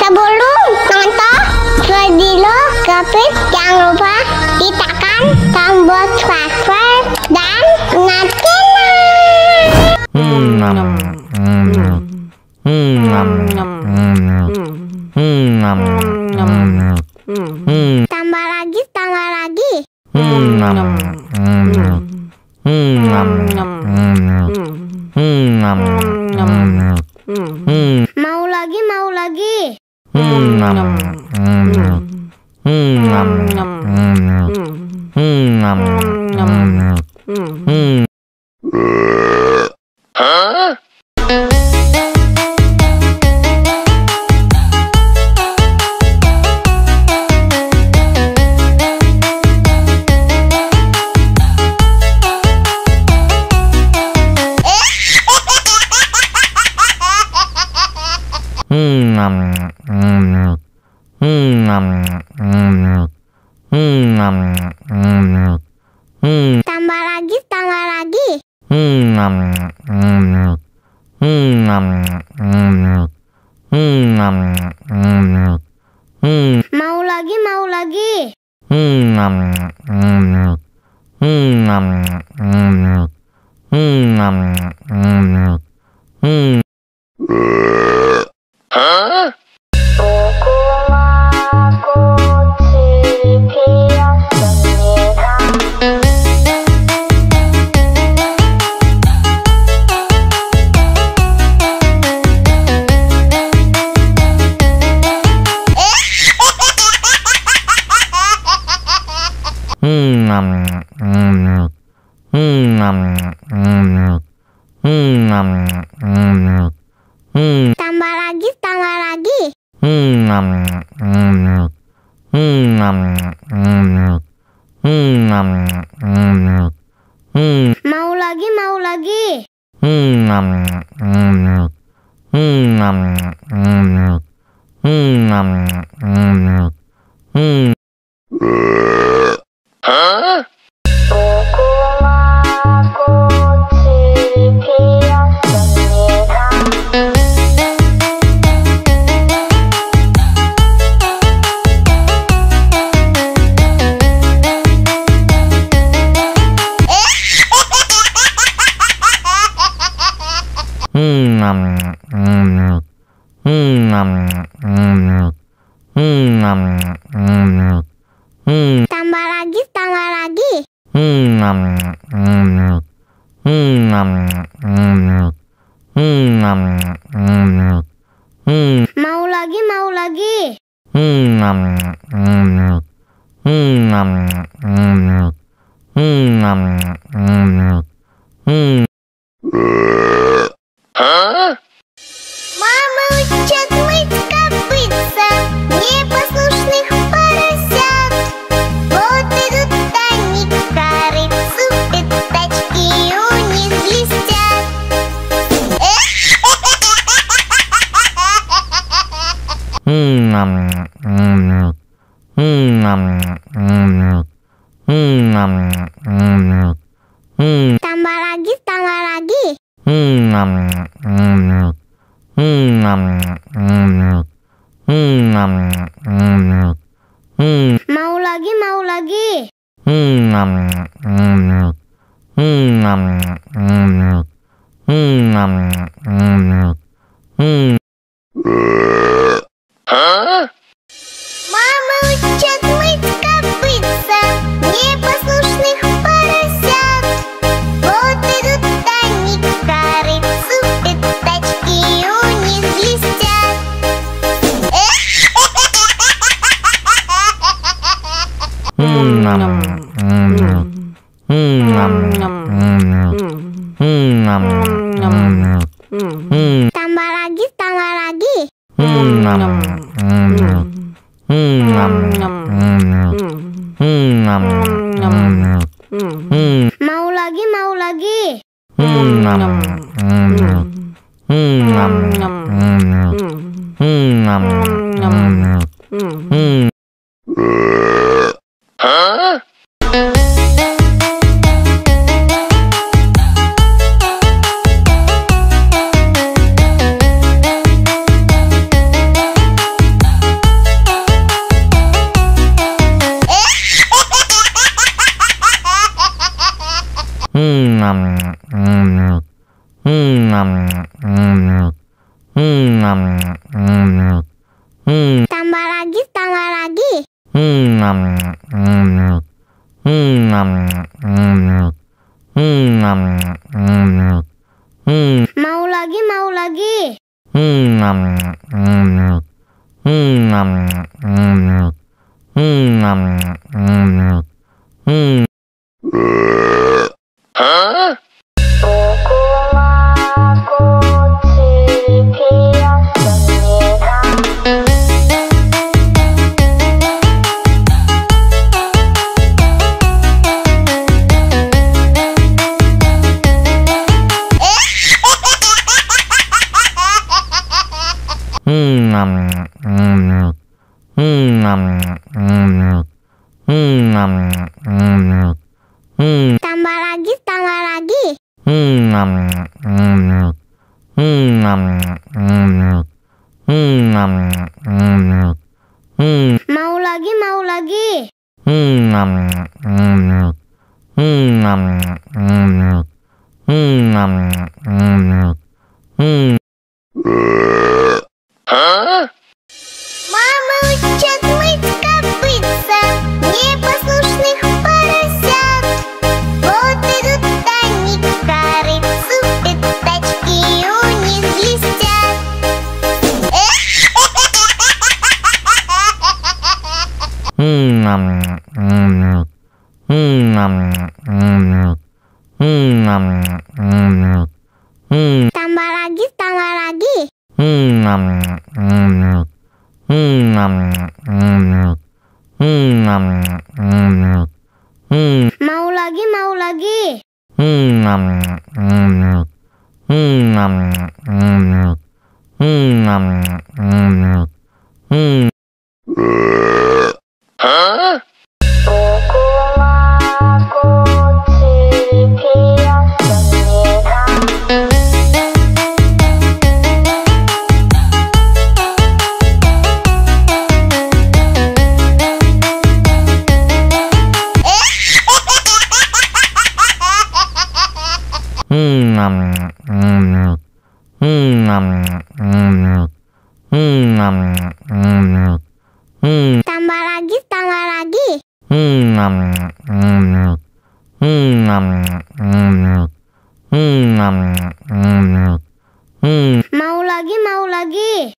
Sebelum nonton video Gapit, jangan lupa tekan tombol subscribe dan tambah lagi. Mau lagi. Tambah lagi. Mau lagi. Tambah lagi. Mau lagi. Tambah lagi. Mau lagi. Мама учат мыть копытца непослушных поросят. Вот идут они к корыцу, пятачки у них блестят. Tambah lagi. Mau lagi. Мама учат мыть копытца непослушных поросят. Вот идут они к корыцу, пятачки у них блестят. Tambah lagi. Mau lagi. Tambah lagi, tambah lagi. Mau lagi, mau lagi. Tambah lagi, tambah lagi. Mau lagi, mau lagi. Мама учат мыть копытца непослушных поросят. Вот идут они к корыцу, пятачки у них блестят. Tambah lagi, tambah lagi. Mau lagi, mau lagi. Tambah lagi, tambah lagi. Mau lagi, mau lagi.